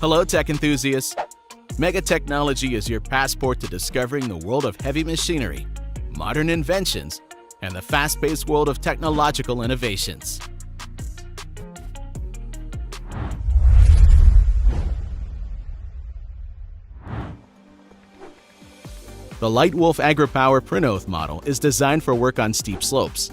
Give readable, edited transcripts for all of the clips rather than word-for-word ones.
Hello, tech enthusiasts! Mega Technology is your passport to discovering the world of heavy machinery, modern inventions, and the fast-paced world of technological innovations. The Lightwolf AgriPower Prinoth model is designed for work on steep slopes.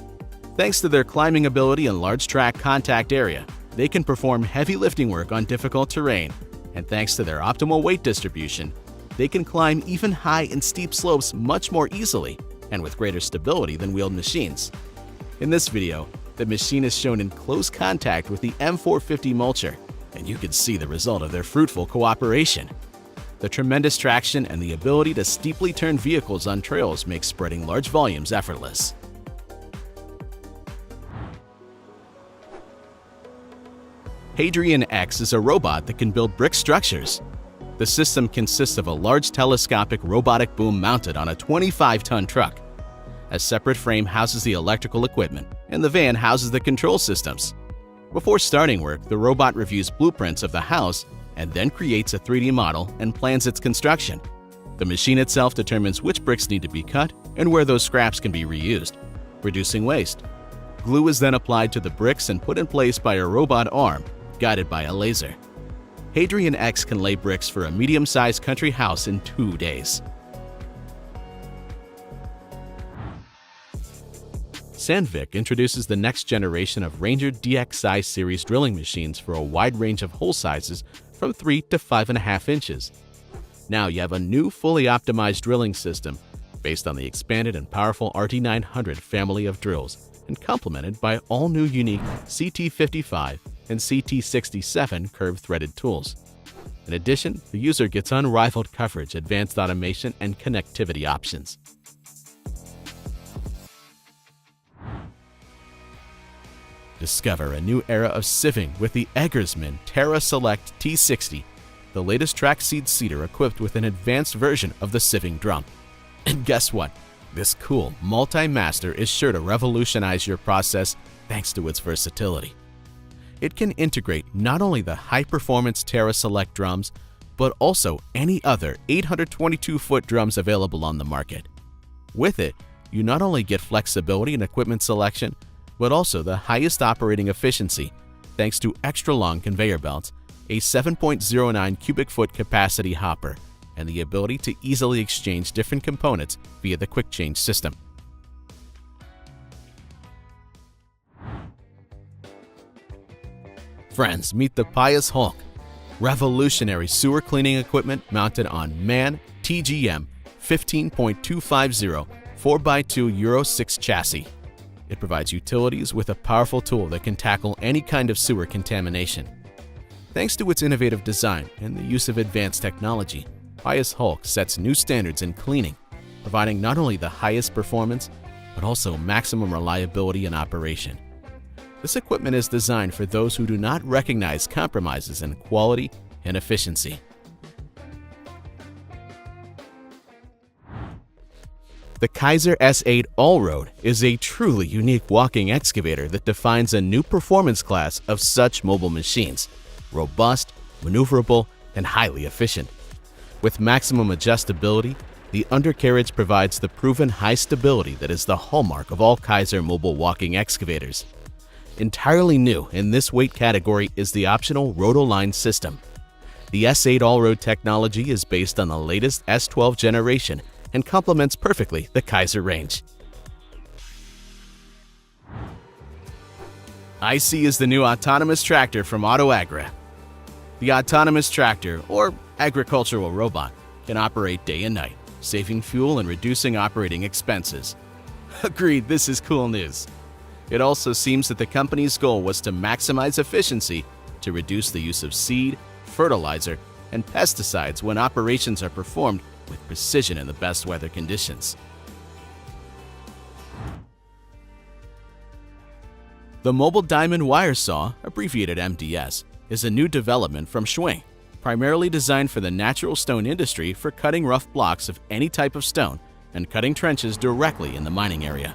Thanks to their climbing ability and large track contact area, they can perform heavy lifting work on difficult terrain, and thanks to their optimal weight distribution, they can climb even high and steep slopes much more easily and with greater stability than wheeled machines. In this video, the machine is shown in close contact with the M450 mulcher, and you can see the result of their fruitful cooperation. The tremendous traction and the ability to steeply turn vehicles on trails make spreading large volumes effortless. Hadrian X is a robot that can build brick structures. The system consists of a large telescopic robotic boom mounted on a 25-ton truck. A separate frame houses the electrical equipment, and the van houses the control systems. Before starting work, the robot reviews blueprints of the house and then creates a 3D model and plans its construction. The machine itself determines which bricks need to be cut and where those scraps can be reused, reducing waste. Glue is then applied to the bricks and put in place by a robot arm, guided by a laser. Hadrian X can lay bricks for a medium-sized country house in 2 days. Sandvik introduces the next generation of Reinger DXi series drilling machines for a wide range of hole sizes from 3 to 5.5 inches. Now you have a new fully optimized drilling system based on the expanded and powerful RT900 family of drills and complemented by all new unique CT55 and CT67 curved-threaded tools. In addition, the user gets unrivaled coverage, advanced automation, and connectivity options. Discover a new era of sieving with the Eggersman Terra Select T60, the latest track seed seeder equipped with an advanced version of the sieving drum. And guess what? This cool multi-master is sure to revolutionize your process thanks to its versatility. It can integrate not only the high-performance Terra Select drums, but also any other 822-foot drums available on the market. With it, you not only get flexibility in equipment selection, but also the highest operating efficiency thanks to extra-long conveyor belts, a 7.09 cubic foot capacity hopper, and the ability to easily exchange different components via the quick change system. Friends, meet the Pious Hulk, revolutionary sewer cleaning equipment mounted on MAN TGM 15.250 4x2 Euro 6 chassis. It provides utilities with a powerful tool that can tackle any kind of sewer contamination. Thanks to its innovative design and the use of advanced technology, Pious Hulk sets new standards in cleaning, providing not only the highest performance, but also maximum reliability in operation. This equipment is designed for those who do not recognize compromises in quality and efficiency. The Kaiser S8 Allroad is a truly unique walking excavator that defines a new performance class of such mobile machines: robust, maneuverable, and highly efficient. With maximum adjustability, the undercarriage provides the proven high stability that is the hallmark of all Kaiser mobile walking excavators. Entirely new in this weight category is the optional Rotoline system. The S8 Allroad technology is based on the latest S12 generation and complements perfectly the Kaiser range. Ocie is the new autonomous tractor from AutoAgra. The autonomous tractor, or agricultural robot, can operate day and night, saving fuel and reducing operating expenses. Agreed, this is cool news. It also seems that the company's goal was to maximize efficiency to reduce the use of seed, fertilizer, and pesticides when operations are performed with precision in the best weather conditions. The Mobile Diamond Wire Saw, abbreviated MDS, is a new development from Schwing, primarily designed for the natural stone industry for cutting rough blocks of any type of stone and cutting trenches directly in the mining area.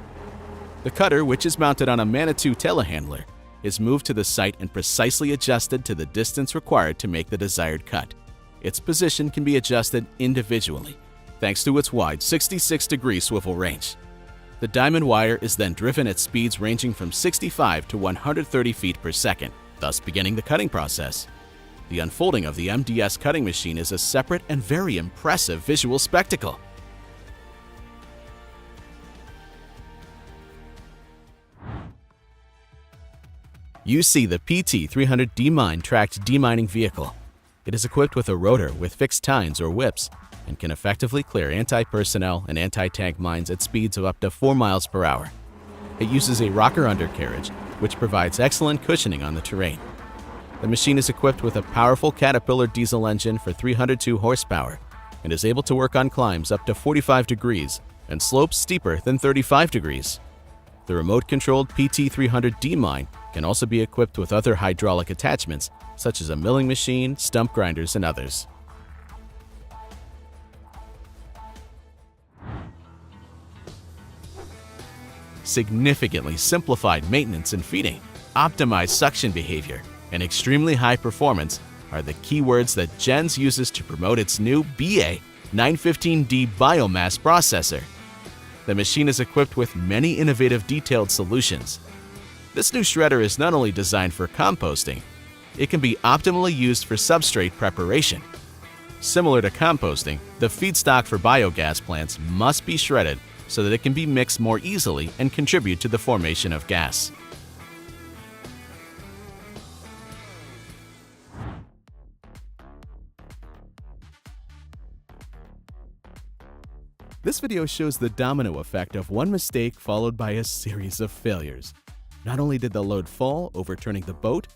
The cutter, which is mounted on a Manitou telehandler, is moved to the site and precisely adjusted to the distance required to make the desired cut. Its position can be adjusted individually, thanks to its wide 66-degree swivel range. The diamond wire is then driven at speeds ranging from 65 to 130 feet per second, thus beginning the cutting process. The unfolding of the MDS cutting machine is a separate and very impressive visual spectacle. You see the PT300 D-Mine tracked demining vehicle. It is equipped with a rotor with fixed tines or whips and can effectively clear anti-personnel and anti-tank mines at speeds of up to 4 miles per hour. It uses a rocker undercarriage, which provides excellent cushioning on the terrain. The machine is equipped with a powerful Caterpillar diesel engine for 302 horsepower and is able to work on climbs up to 45 degrees and slopes steeper than 35 degrees. The remote-controlled PT300 D-Mine can also be equipped with other hydraulic attachments, such as a milling machine, stump grinders, and others. Significantly simplified maintenance and feeding, optimized suction behavior, and extremely high performance are the keywords that Gens uses to promote its new BA915D biomass processor. The machine is equipped with many innovative detailed solutions. This new shredder is not only designed for composting, it can be optimally used for substrate preparation. Similar to composting, the feedstock for biogas plants must be shredded so that it can be mixed more easily and contribute to the formation of gas. This video shows the domino effect of one mistake followed by a series of failures. Not only did the load fall, overturning the boat,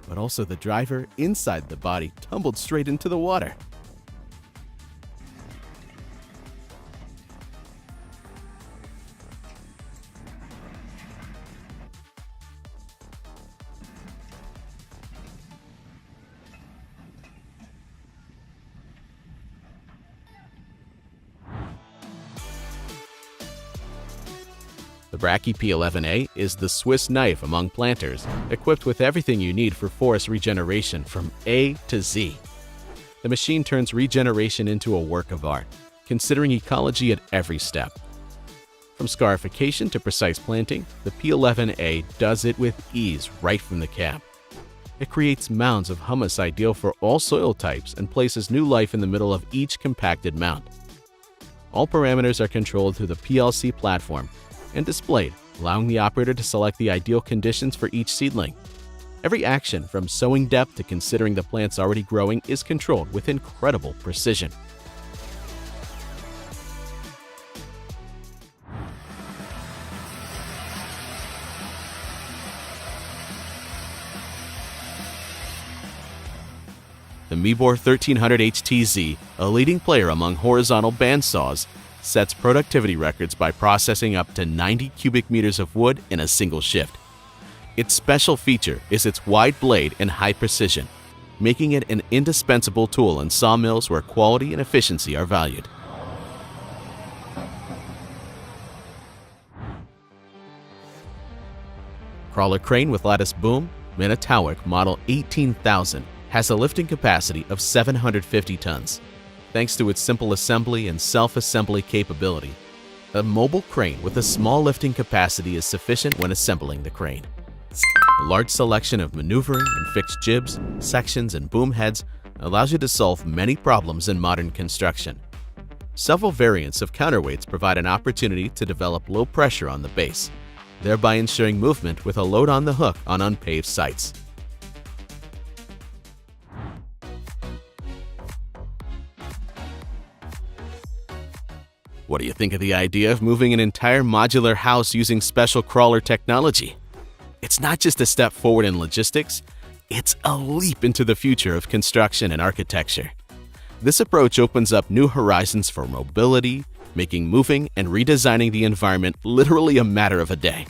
but also the driver inside the body tumbled straight into the water. The Brachy P11A is the Swiss knife among planters, equipped with everything you need for forest regeneration from A to Z. The machine turns regeneration into a work of art, considering ecology at every step. From scarification to precise planting, the P11A does it with ease right from the cab. It creates mounds of humus ideal for all soil types and places new life in the middle of each compacted mound. All parameters are controlled through the PLC platform and displayed, allowing the operator to select the ideal conditions for each seedling. Every action, from sowing depth to considering the plants already growing, is controlled with incredible precision. The Meebor 1300 HTZ, a leading player among horizontal bandsaws, sets productivity records by processing up to 90 cubic meters of wood in a single shift. Its special feature is its wide blade and high precision, making it an indispensable tool in sawmills where quality and efficiency are valued. Crawler crane with lattice boom, Minotowik Model 18000, has a lifting capacity of 750 tons. Thanks to its simple assembly and self-assembly capability, a mobile crane with a small lifting capacity is sufficient when assembling the crane. A large selection of maneuvering and fixed jibs, sections, and boom heads allows you to solve many problems in modern construction. Several variants of counterweights provide an opportunity to develop low pressure on the base, thereby ensuring movement with a load on the hook on unpaved sites. What do you think of the idea of moving an entire modular house using special crawler technology? It's not just a step forward in logistics, it's a leap into the future of construction and architecture. This approach opens up new horizons for mobility, making moving and redesigning the environment literally a matter of a day.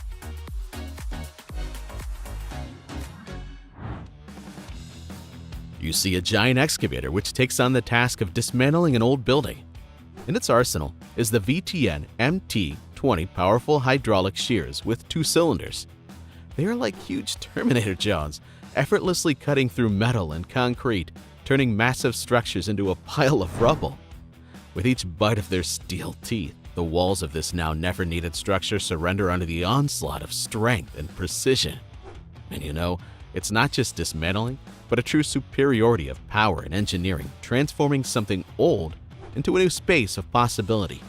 You see a giant excavator which takes on the task of dismantling an old building. In its arsenal is the VTN MT20 powerful hydraulic shears with 2 cylinders. They are like huge Terminator jaws, effortlessly cutting through metal and concrete, turning massive structures into a pile of rubble. With each bite of their steel teeth, the walls of this now never-needed structure surrender under the onslaught of strength and precision. And you know, it's not just dismantling, but a true superiority of power and engineering, transforming something old into a new space of possibility.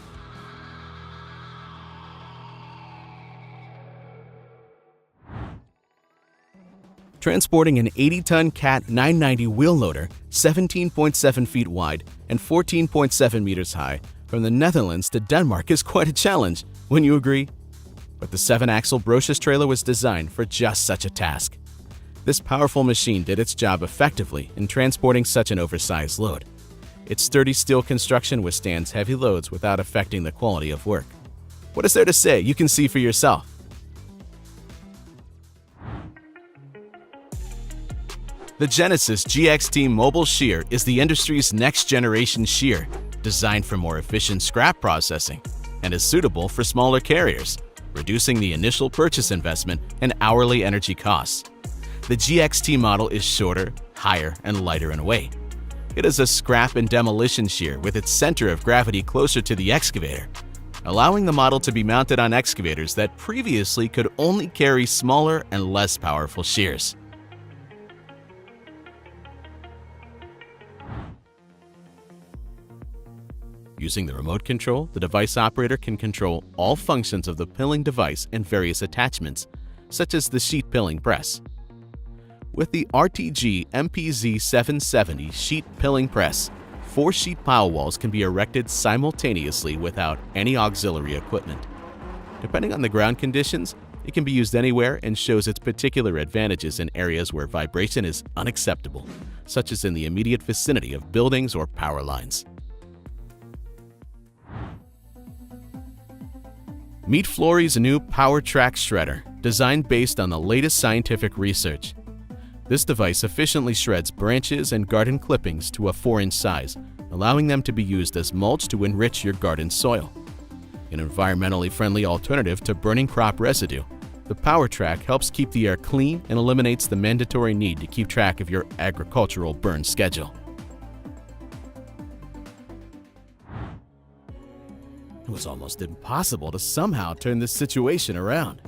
Transporting an 80-ton Cat 990 wheel loader, 17.7 feet wide and 14.7 meters high, from the Netherlands to Denmark is quite a challenge, wouldn't you agree? But the 7-axle Brocious trailer was designed for just such a task. This powerful machine did its job effectively in transporting such an oversized load. Its sturdy steel construction withstands heavy loads without affecting the quality of work. What is there to say? You can see for yourself. The Genesis GXT Mobile Shear is the industry's next-generation shear, designed for more efficient scrap processing, and is suitable for smaller carriers, reducing the initial purchase investment and hourly energy costs. The GXT model is shorter, higher, and lighter in weight. It is a scrap and demolition shear with its center of gravity closer to the excavator, allowing the model to be mounted on excavators that previously could only carry smaller and less powerful shears. Using the remote control, the device operator can control all functions of the pilling device and various attachments, such as the sheet pilling press. With the RTG MPZ 770 sheet pilling press, 4 sheet pile walls can be erected simultaneously without any auxiliary equipment. Depending on the ground conditions, it can be used anywhere and shows its particular advantages in areas where vibration is unacceptable, such as in the immediate vicinity of buildings or power lines. Meet Flory's new Power Track Shredder, designed based on the latest scientific research. This device efficiently shreds branches and garden clippings to a 4-inch size, allowing them to be used as mulch to enrich your garden soil. An environmentally friendly alternative to burning crop residue, the Power Track helps keep the air clean and eliminates the mandatory need to keep track of your agricultural burn schedule. It was almost impossible to somehow turn this situation around.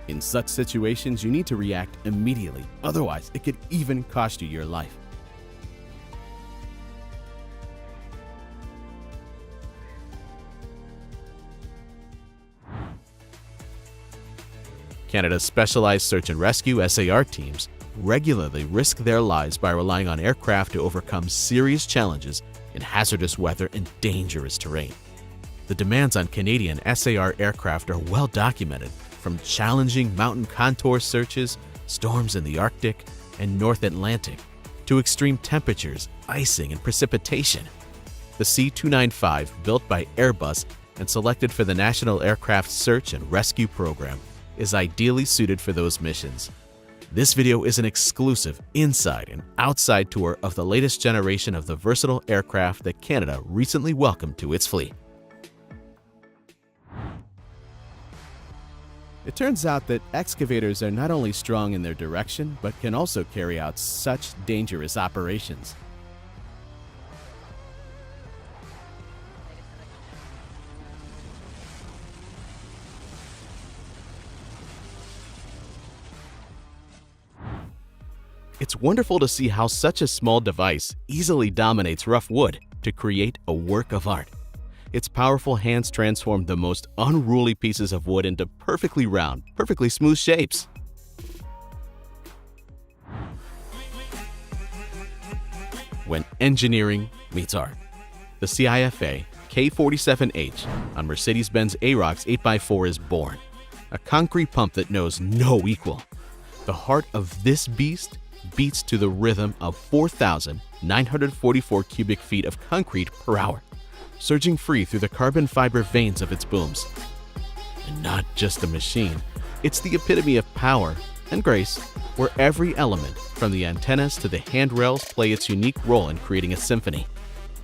In such situations, you need to react immediately, otherwise it could even cost you your life. Canada's Specialized Search and Rescue SAR teams regularly risk their lives by relying on aircraft to overcome serious challenges in hazardous weather and dangerous terrain. The demands on Canadian SAR aircraft are well documented, from challenging mountain contour searches, storms in the Arctic and North Atlantic, to extreme temperatures, icing, and precipitation. The C-295, built by Airbus and selected for the National Aircraft Search and Rescue Program, is ideally suited for those missions. This video is an exclusive inside and outside tour of the latest generation of the versatile aircraft that Canada recently welcomed to its fleet. It turns out that excavators are not only strong in their direction, but can also carry out such dangerous operations. It's wonderful to see how such a small device easily dominates rough wood to create a work of art. Its powerful hands transform the most unruly pieces of wood into perfectly round, perfectly smooth shapes. When engineering meets art, the CIFA K47H on Mercedes-Benz AROX 8x4 is born, a concrete pump that knows no equal. The heart of this beast beats to the rhythm of 4,944 cubic feet of concrete per hour, surging free through the carbon fiber veins of its booms. And not just a machine, it's the epitome of power and grace, where every element, from the antennas to the handrails, play its unique role in creating a symphony.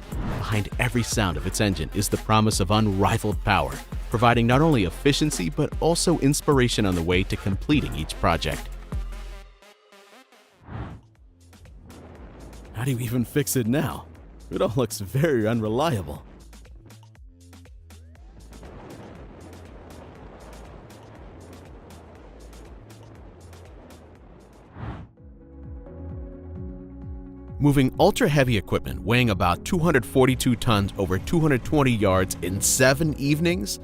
Behind behind every sound of its engine is the promise of unrivaled power, providing not only efficiency but also inspiration on the way to completing each project. How do you even fix it now? It all looks very unreliable. Moving ultra-heavy equipment weighing about 242 tons over 220 yards in 7 evenings?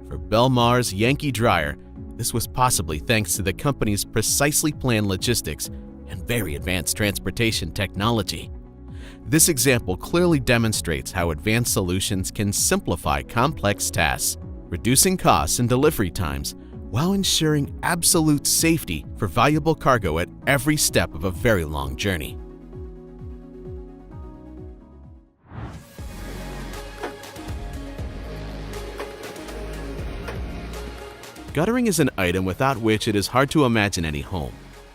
For Belmar's Yankee Dryer, this was possibly thanks to the company's precisely planned logistics and very advanced transportation technology. This example clearly demonstrates how advanced solutions can simplify complex tasks, reducing costs and delivery times, while ensuring absolute safety for valuable cargo at every step of a very long journey. Guttering is an item without which it is hard to imagine any home,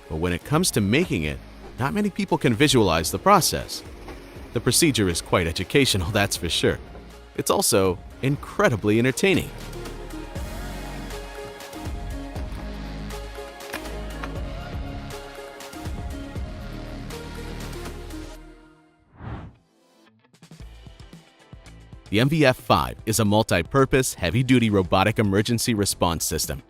but when it comes to making it, not many people can visualize the process. The procedure is quite educational, that's for sure. It's also incredibly entertaining. The MVF-5 is a multi-purpose, heavy-duty robotic emergency response system.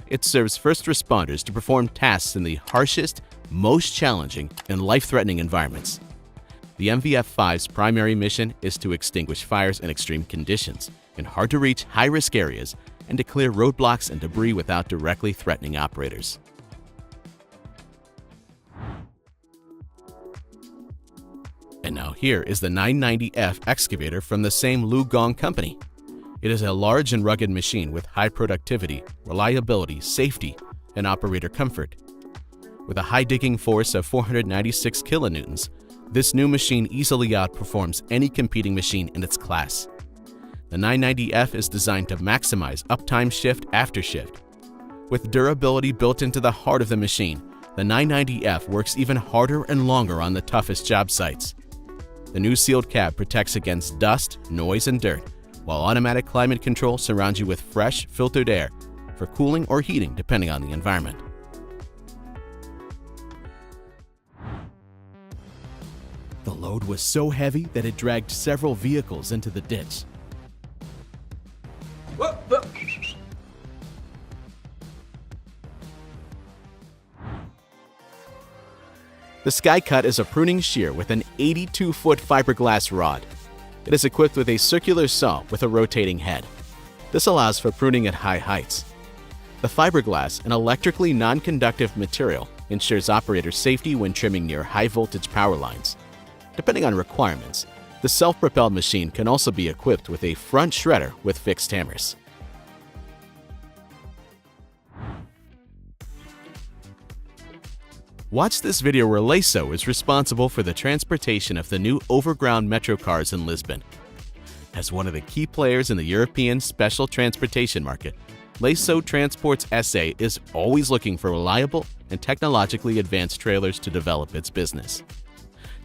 It serves first responders to perform tasks in the harshest, most challenging, and life-threatening environments. The MVF-5's primary mission is to extinguish fires in extreme conditions, in hard-to-reach, high-risk areas, and to clear roadblocks and debris without directly threatening operators. And now here is the 990F excavator from the same Lu Gong company. It is a large and rugged machine with high productivity, reliability, safety, and operator comfort. With a high digging force of 496 kilonewtons, this new machine easily outperforms any competing machine in its class. The 990F is designed to maximize uptime shift after shift. With durability built into the heart of the machine, the 990F works even harder and longer on the toughest job sites. The new sealed cab protects against dust, noise, and dirt, while automatic climate control surrounds you with fresh, filtered air for cooling or heating depending on the environment. The load was so heavy that it dragged several vehicles into the ditch. The Skycut is a pruning shear with an 82-foot fiberglass rod. It is equipped with a circular saw with a rotating head. This allows for pruning at high heights. The fiberglass, an electrically non-conductive material, ensures operator safety when trimming near high-voltage power lines. Depending on requirements, the self-propelled machine can also be equipped with a front shredder with fixed hammers. Watch this video where Leiso is responsible for the transportation of the new overground metro cars in Lisbon. As one of the key players in the European special transportation market, Leiso Transports SA is always looking for reliable and technologically advanced trailers to develop its business.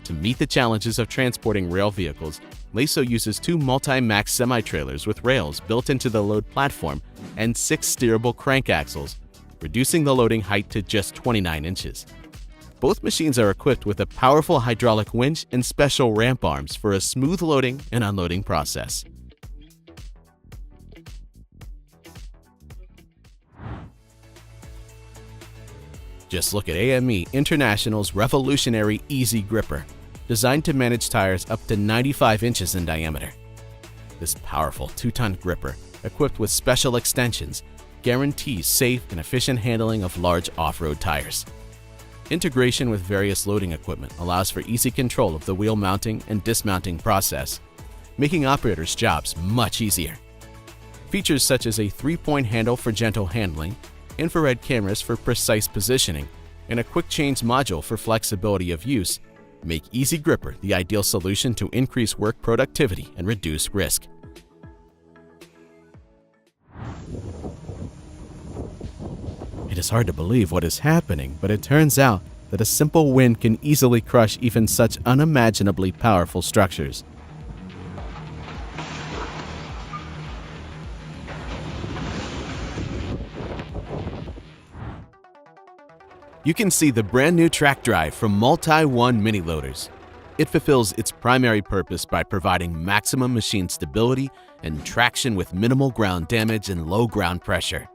To meet the challenges of transporting rail vehicles, Leiso uses 2 multi-max semi-trailers with rails built into the load platform and 6 steerable crank axles, reducing the loading height to just 29 inches. Both machines are equipped with a powerful hydraulic winch and special ramp arms for a smooth loading and unloading process. Just look at AME International's revolutionary Easy Gripper, designed to manage tires up to 95 inches in diameter. This powerful 2-ton gripper, equipped with special extensions, guarantees safe and efficient handling of large off-road tires. Integration with various loading equipment allows for easy control of the wheel mounting and dismounting process, making operators' jobs much easier. Features such as a 3-point handle for gentle handling, infrared cameras for precise positioning, and a quick change module for flexibility of use make Easy Gripper the ideal solution to increase work productivity and reduce risk. It is hard to believe what is happening, but it turns out that a simple wind can easily crush even such unimaginably powerful structures. You can see the brand new track drive from Multi-One mini loaders. It fulfills its primary purpose by providing maximum machine stability and traction with minimal ground damage and low ground pressure.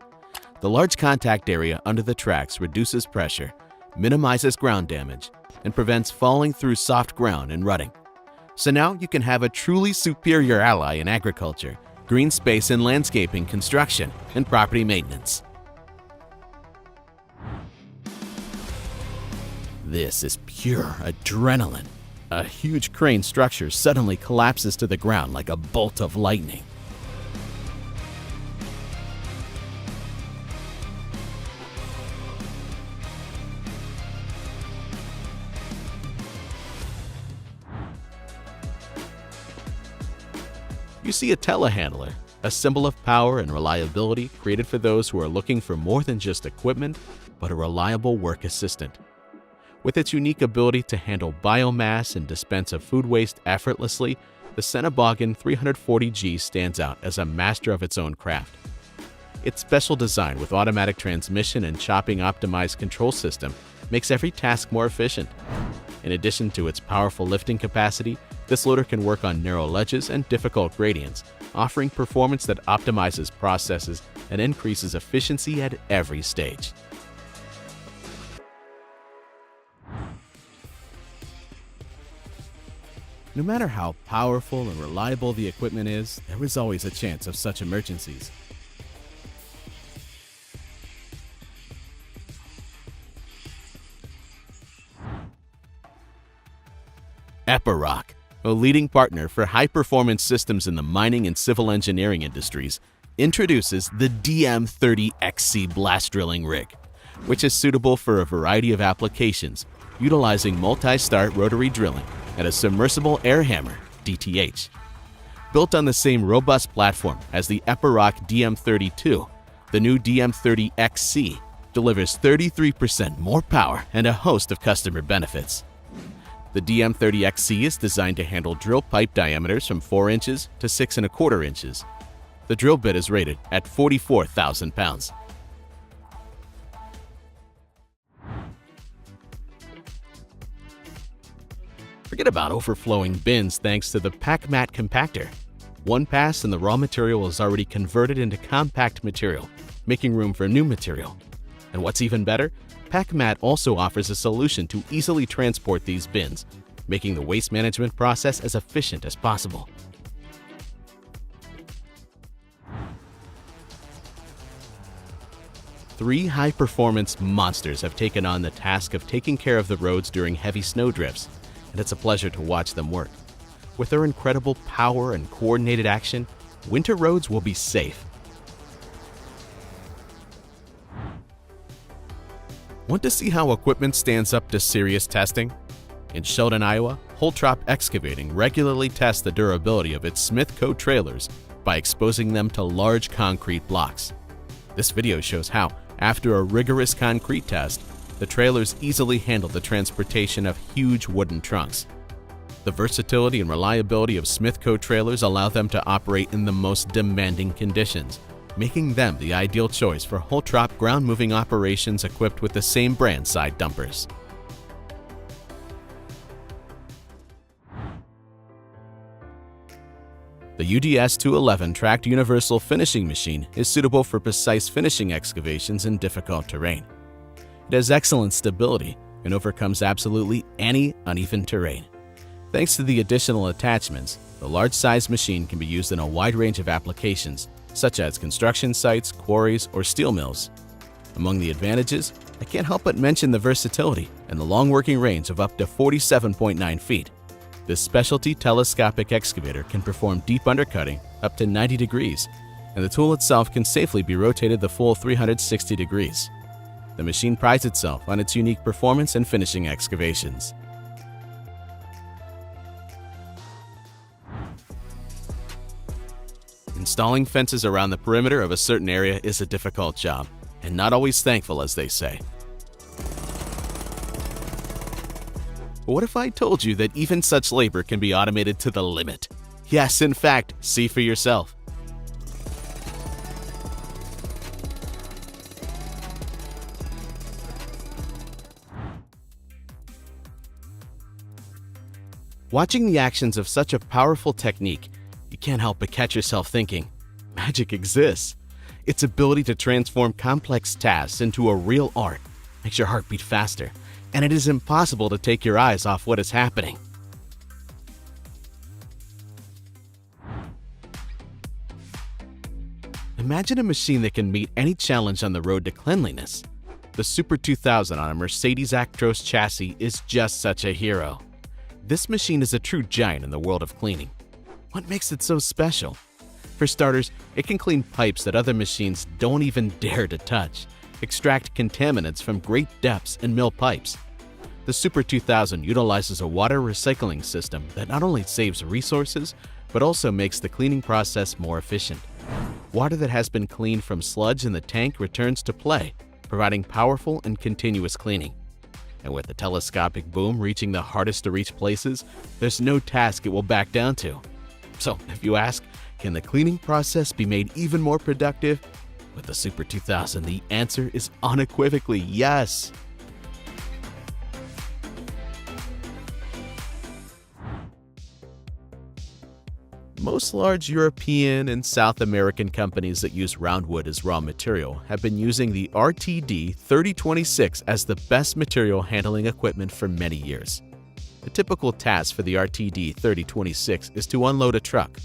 The large contact area under the tracks reduces pressure, minimizes ground damage, and prevents falling through soft ground and rutting. So now you can have a truly superior ally in agriculture, green space and landscaping construction, and property maintenance. This is pure adrenaline. A huge crane structure suddenly collapses to the ground like a bolt of lightning. You see a telehandler, a symbol of power and reliability created for those who are looking for more than just equipment, but a reliable work assistant. With its unique ability to handle biomass and dispense of food waste effortlessly, the Seneboggin 340G stands out as a master of its own craft. Its special design with automatic transmission and chopping optimized control system makes every task more efficient. In addition to its powerful lifting capacity, this loader can work on narrow ledges and difficult gradients, offering performance that optimizes processes and increases efficiency at every stage. No matter how powerful and reliable the equipment is, there is always a chance of such emergencies. Epiroc, a leading partner for high-performance systems in the mining and civil engineering industries, introduces the DM30XC blast drilling rig, which is suitable for a variety of applications, utilizing multi-start rotary drilling and a submersible air hammer, DTH. Built on the same robust platform as the Epiroc DM32, the new DM30XC delivers 33% more power and a host of customer benefits. The DM30XC is designed to handle drill pipe diameters from 4 inches to 6¼ inches. The drill bit is rated at 44,000 pounds. Forget about overflowing bins thanks to the PackMat compactor. One pass and the raw material is already converted into compact material, making room for new material. And what's even better, PackMat also offers a solution to easily transport these bins, making the waste management process as efficient as possible. Three high-performance monsters have taken on the task of taking care of the roads during heavy snow drifts, and it's a pleasure to watch them work. With their incredible power and coordinated action, winter roads will be safe. Want to see how equipment stands up to serious testing? In Sheldon, Iowa, Holtrop Excavating regularly tests the durability of its Smith Co. trailers by exposing them to large concrete blocks. This video shows how, after a rigorous concrete test, the trailers easily handle the transportation of huge wooden trunks. The versatility and reliability of Smith Co. trailers allow them to operate in the most demanding conditions, making them the ideal choice for Holtrop ground-moving operations equipped with the same brand side dumpers. The UDS 211 tracked universal finishing machine is suitable for precise finishing excavations in difficult terrain. It has excellent stability and overcomes absolutely any uneven terrain. Thanks to the additional attachments, the large-sized machine can be used in a wide range of applications, such as construction sites, quarries, or steel mills. Among the advantages, I can't help but mention the versatility and the long working range of up to 47.9 feet. This specialty telescopic excavator can perform deep undercutting up to 90 degrees, and the tool itself can safely be rotated the full 360 degrees. The machine prides itself on its unique performance and finishing excavations. Installing fences around the perimeter of a certain area is a difficult job, and not always thankful, as they say. But what if I told you that even such labor can be automated to the limit? Yes, in fact, see for yourself. Watching the actions of such a powerful technique, you can't help but catch yourself thinking, magic exists. Its ability to transform complex tasks into a real art makes your heart beat faster, and it is impossible to take your eyes off what is happening. Imagine a machine that can meet any challenge on the road to cleanliness. The Super 2000 on a Mercedes Actros chassis is just such a hero. This machine is a true giant in the world of cleaning. What makes it so special? For starters, it can clean pipes that other machines don't even dare to touch, extract contaminants from great depths and mill pipes. The Super 2000 utilizes a water recycling system that not only saves resources, but also makes the cleaning process more efficient. Water that has been cleaned from sludge in the tank returns to play, providing powerful and continuous cleaning. And with the telescopic boom reaching the hardest to reach places, there's no task it will back down to. So, if you ask, can the cleaning process be made even more productive? With the Super 2000, the answer is unequivocally yes. Most large European and South American companies that use roundwood as raw material have been using the RTD 3026 as the best material handling equipment for many years. A typical task for the RTD 3026 is to unload a truck.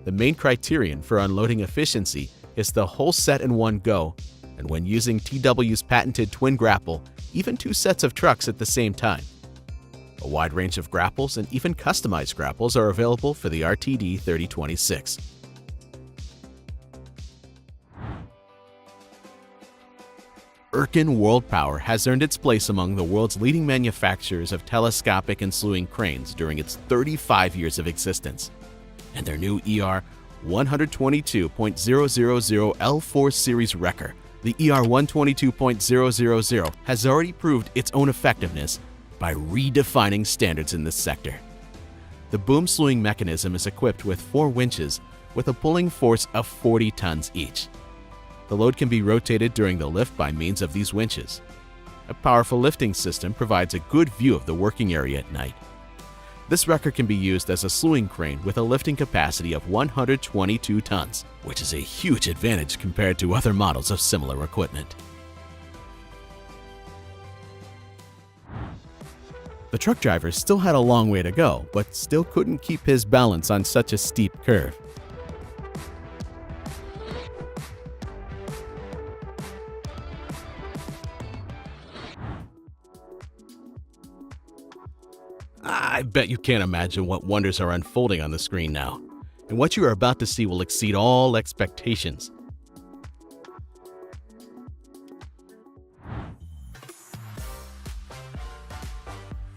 The main criterion for unloading efficiency is the whole set in one go, and when using TW's patented twin grapple, even two sets of trucks at the same time. A wide range of grapples and even customized grapples are available for the RTD 3026. Irken World Power has earned its place among the world's leading manufacturers of telescopic and slewing cranes during its 35 years of existence. And their new ER 122.000 L4 series wrecker, the ER 122.000, has already proved its own effectiveness by redefining standards in this sector. The boom slewing mechanism is equipped with 4 winches with a pulling force of 40 tons each. The load can be rotated during the lift by means of these winches. A powerful lifting system provides a good view of the working area at night. This wrecker can be used as a slewing crane with a lifting capacity of 122 tons, which is a huge advantage compared to other models of similar equipment. The truck driver still had a long way to go, but still couldn't keep his balance on such a steep curve. I bet you can't imagine what wonders are unfolding on the screen now, and what you are about to see will exceed all expectations.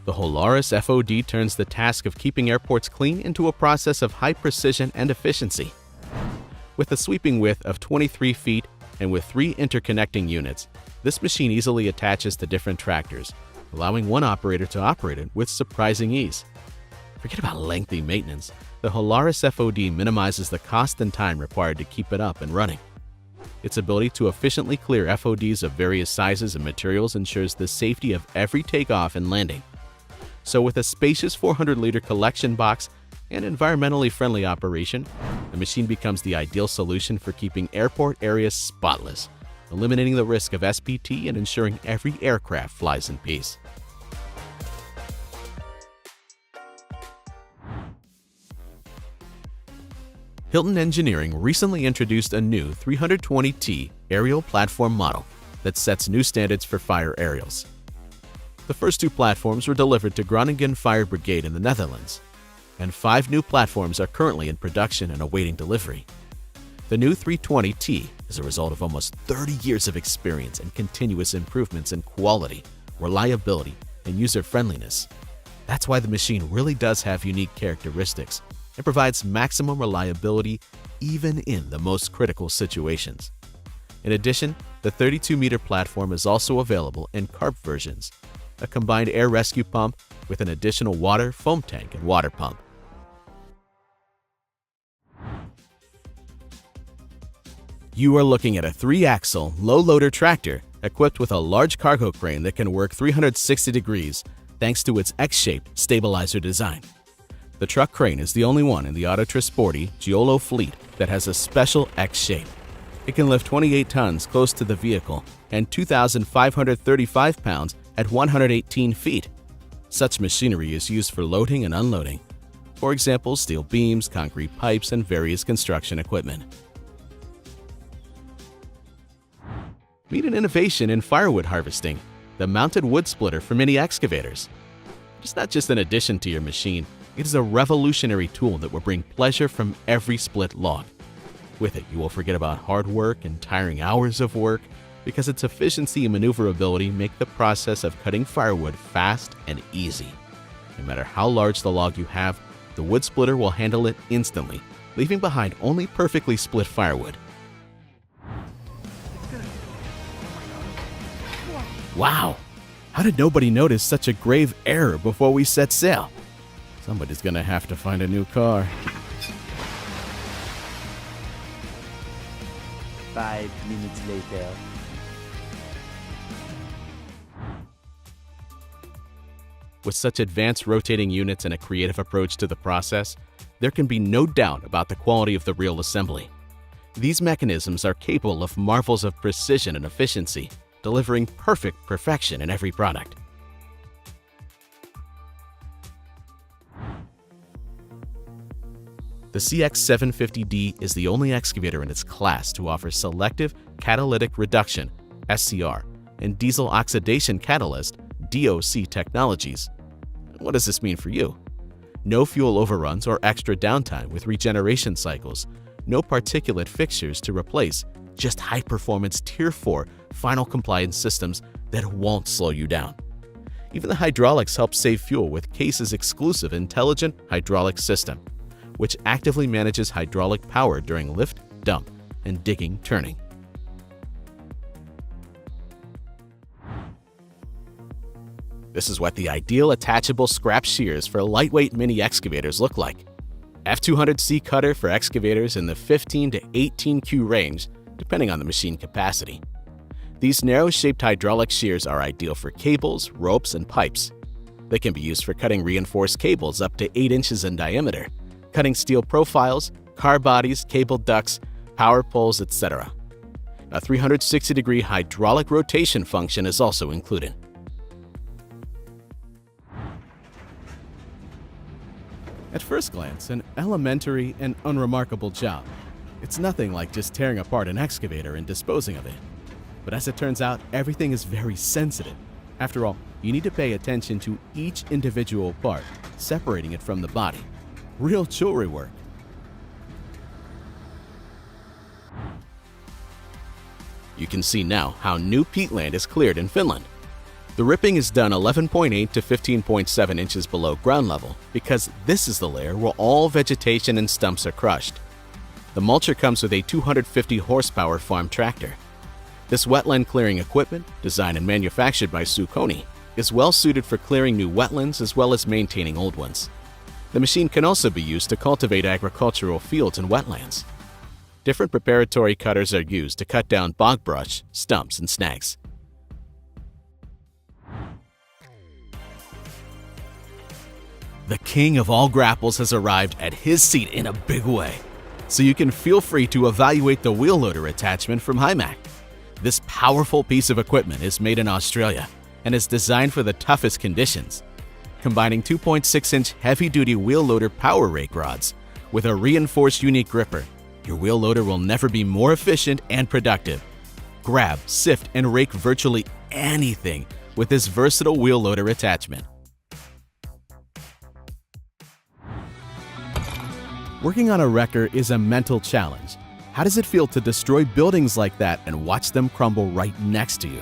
The Holaris FOD turns the task of keeping airports clean into a process of high precision and efficiency. With a sweeping width of 23 feet and with 3 interconnecting units, this machine easily attaches to different tractors, allowing one operator to operate it with surprising ease. Forget about lengthy maintenance. The Holaris FOD minimizes the cost and time required to keep it up and running. Its ability to efficiently clear FODs of various sizes and materials ensures the safety of every takeoff and landing. So with a spacious 400-liter collection box and environmentally friendly operation, the machine becomes the ideal solution for keeping airport areas spotless, eliminating the risk of SPT and ensuring every aircraft flies in peace. Hilton Engineering recently introduced a new 320T aerial platform model that sets new standards for fire aerials. The first 2 platforms were delivered to Groningen Fire Brigade in the Netherlands, and 5 new platforms are currently in production and awaiting delivery. The new 320T is a result of almost 30 years of experience and continuous improvements in quality, reliability, and user-friendliness. That's why the machine really does have unique characteristics and provides maximum reliability even in the most critical situations. In addition, the 32-meter platform is also available in carp versions, a combined air rescue pump with an additional water, foam tank, and water pump. You are looking at a 3-axle, low-loader tractor equipped with a large cargo crane that can work 360 degrees thanks to its X-shaped stabilizer design. The truck crane is the only one in the Autotrasporti Giolo fleet that has a special X shape. It can lift 28 tons close to the vehicle and 2,535 pounds at 118 feet. Such machinery is used for loading and unloading. For example, steel beams, concrete pipes, and various construction equipment. Meet an innovation in firewood harvesting, the mounted wood splitter for mini excavators. It's not just an addition to your machine, it is a revolutionary tool that will bring pleasure from every split log. With it, you will forget about hard work and tiring hours of work because its efficiency and maneuverability make the process of cutting firewood fast and easy. No matter how large the log you have, the wood splitter will handle it instantly, leaving behind only perfectly split firewood. Wow! How did nobody notice such a grave error before we set sail? Somebody's gonna have to find a new car. 5 minutes later. With such advanced rotating units and a creative approach to the process, there can be no doubt about the quality of the real assembly. These mechanisms are capable of marvels of precision and efficiency, delivering perfect perfection in every product. The CX750D is the only excavator in its class to offer selective catalytic reduction (SCR) and diesel oxidation catalyst (DOC) technologies. What does this mean for you? No fuel overruns or extra downtime with regeneration cycles, no particulate fixtures to replace, just high-performance Tier 4 final compliance systems that won't slow you down. Even the hydraulics help save fuel with Case's exclusive intelligent hydraulic system, which actively manages hydraulic power during lift, dump, and digging turning. This is what the ideal attachable scrap shears for lightweight mini excavators look like. F200C cutter for excavators in the 15 to 18Q range, depending on the machine capacity. These narrow-shaped hydraulic shears are ideal for cables, ropes, and pipes. They can be used for cutting reinforced cables up to 8 inches in diameter, cutting steel profiles, car bodies, cable ducts, power poles, etc. A 360-degree hydraulic rotation function is also included. At first glance, an elementary and unremarkable job. It's nothing like just tearing apart an excavator and disposing of it. But as it turns out, everything is very sensitive. After all, you need to pay attention to each individual part, separating it from the body. Real jewelry work. You can see now how new peatland is cleared in Finland. The ripping is done 11.8 to 15.7 inches below ground level because this is the layer where all vegetation and stumps are crushed. The mulcher comes with a 250 horsepower farm tractor. This wetland clearing equipment, designed and manufactured by Schuppe, is well suited for clearing new wetlands as well as maintaining old ones. The machine can also be used to cultivate agricultural fields and wetlands. Different preparatory cutters are used to cut down bog brush, stumps, and snags. The king of all grapples has arrived at his seat in a big way, so you can feel free to evaluate the wheel loader attachment from Hymac. This powerful piece of equipment is made in Australia and is designed for the toughest conditions. Combining 2.6-inch heavy-duty wheel loader power rake rods with a reinforced unique gripper, your wheel loader will never be more efficient and productive. Grab, sift, and rake virtually anything with this versatile wheel loader attachment. Working on a wrecker is a mental challenge. How does it feel to destroy buildings like that and watch them crumble right next to you?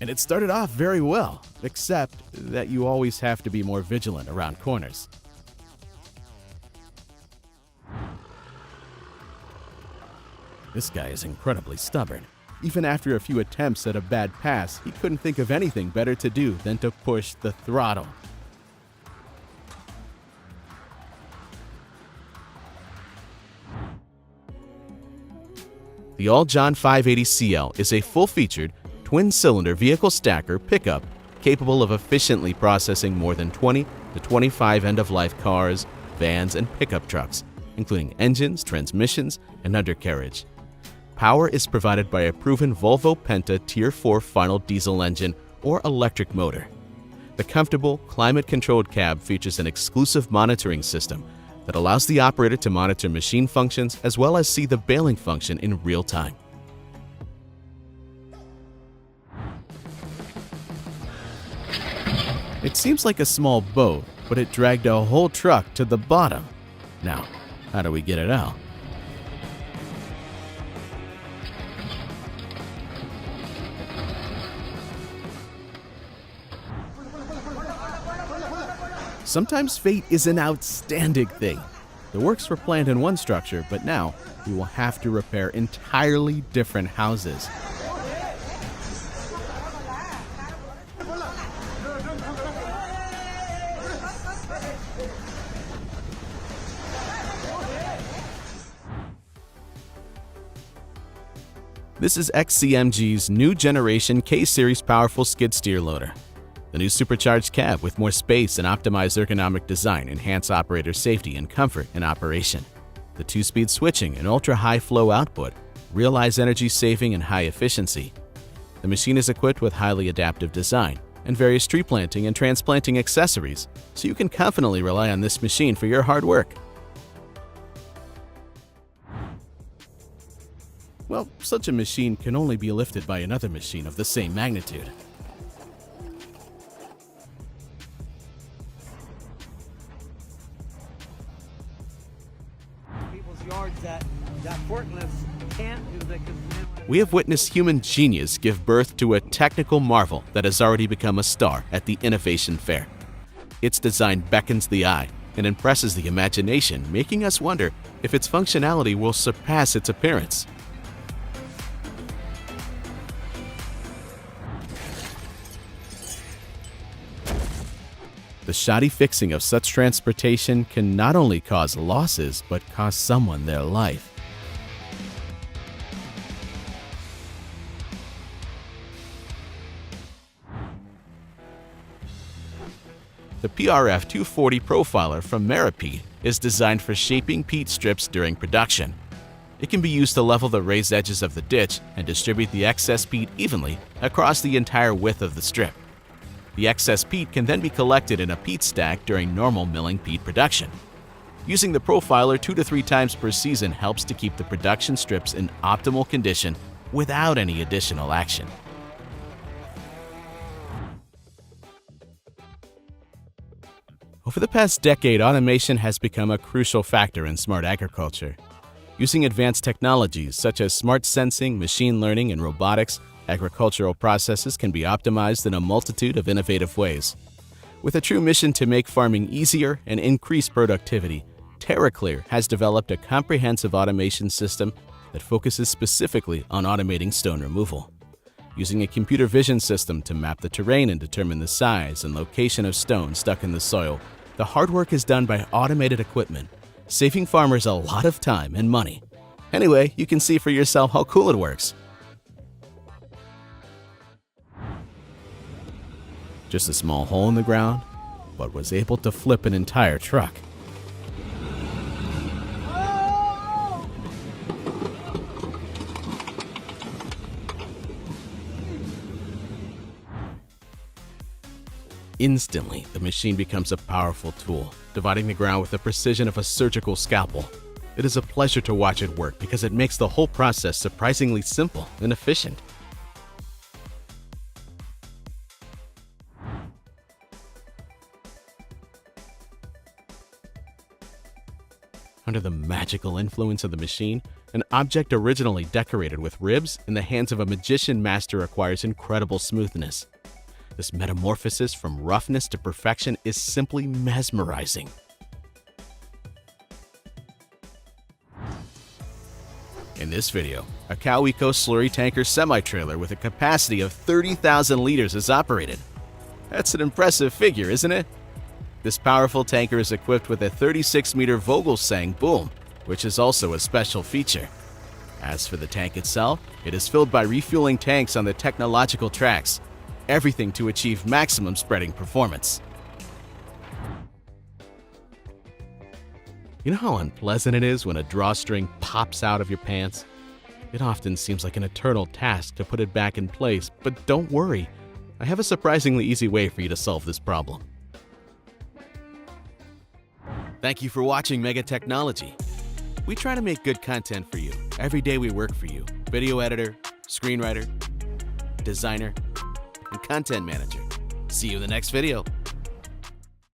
And it started off very well, except that you always have to be more vigilant around corners. This guy is incredibly stubborn. Even after a few attempts at a bad pass, he couldn't think of anything better to do than to push the throttle. The all-John 580CL is a full-featured, twin-cylinder vehicle stacker pickup capable of efficiently processing more than 20 to 25 end-of-life cars, vans, and pickup trucks, including engines, transmissions, and undercarriage. Power is provided by a proven Volvo Penta Tier 4 final diesel engine or electric motor. The comfortable, climate-controlled cab features an exclusive monitoring system that allows the operator to monitor machine functions as well as see the baling function in real time. It seems like a small boat, but it dragged a whole truck to the bottom. Now, how do we get it out? Sometimes fate is an outstanding thing. The works were planned in one structure, but now we will have to repair entirely different houses. This is XCMG's new generation K-Series powerful skid steer loader. The new supercharged cab with more space and optimized ergonomic design enhance operator safety and comfort in operation. The 2-speed switching and ultra-high flow output realize energy saving and high efficiency. The machine is equipped with highly adaptive design and various tree planting and transplanting accessories, so you can confidently rely on this machine for your hard work. Well, such a machine can only be lifted by another machine of the same magnitude. Yards that forklifts can't do that. We have witnessed human genius give birth to a technical marvel that has already become a star at the Innovation Fair. Its design beckons the eye and impresses the imagination, making us wonder if its functionality will surpass its appearance. The shoddy fixing of such transportation can not only cause losses, but cost someone their life. The PRF 240 Profiler from Meripede is designed for shaping peat strips during production. It can be used to level the raised edges of the ditch and distribute the excess peat evenly across the entire width of the strip. The excess peat can then be collected in a peat stack during normal milling peat production. Using the profiler 2 to 3 times per season helps to keep the production strips in optimal condition without any additional action. Over the past decade, automation has become a crucial factor in smart agriculture. Using advanced technologies such as smart sensing, machine learning, and robotics, agricultural processes can be optimized in a multitude of innovative ways. With a true mission to make farming easier and increase productivity, TerraClear has developed a comprehensive automation system that focuses specifically on automating stone removal. Using a computer vision system to map the terrain and determine the size and location of stone stuck in the soil, the hard work is done by automated equipment, saving farmers a lot of time and money. Anyway, you can see for yourself how cool it works. Just a small hole in the ground, but was able to flip an entire truck. Instantly, the machine becomes a powerful tool, dividing the ground with the precision of a surgical scalpel. It is a pleasure to watch it work because it makes the whole process surprisingly simple and efficient. Under the magical influence of the machine, an object originally decorated with ribs in the hands of a magician master acquires incredible smoothness. This metamorphosis from roughness to perfection is simply mesmerizing. In this video, a Coweco slurry tanker semi-trailer with a capacity of 30,000 liters is operated. That's an impressive figure, isn't it? This powerful tanker is equipped with a 36-meter Vogelsang boom, which is also a special feature. As for the tank itself, it is filled by refueling tanks on the technological tracks, everything to achieve maximum spreading performance. You know how unpleasant it is when a drawstring pops out of your pants? It often seems like an eternal task to put it back in place, but don't worry. I have a surprisingly easy way for you to solve this problem. Thank you for watching Mega Technology. We try to make good content for you. Every day we work for you. Video editor, screenwriter, designer, and content manager. See you in the next video.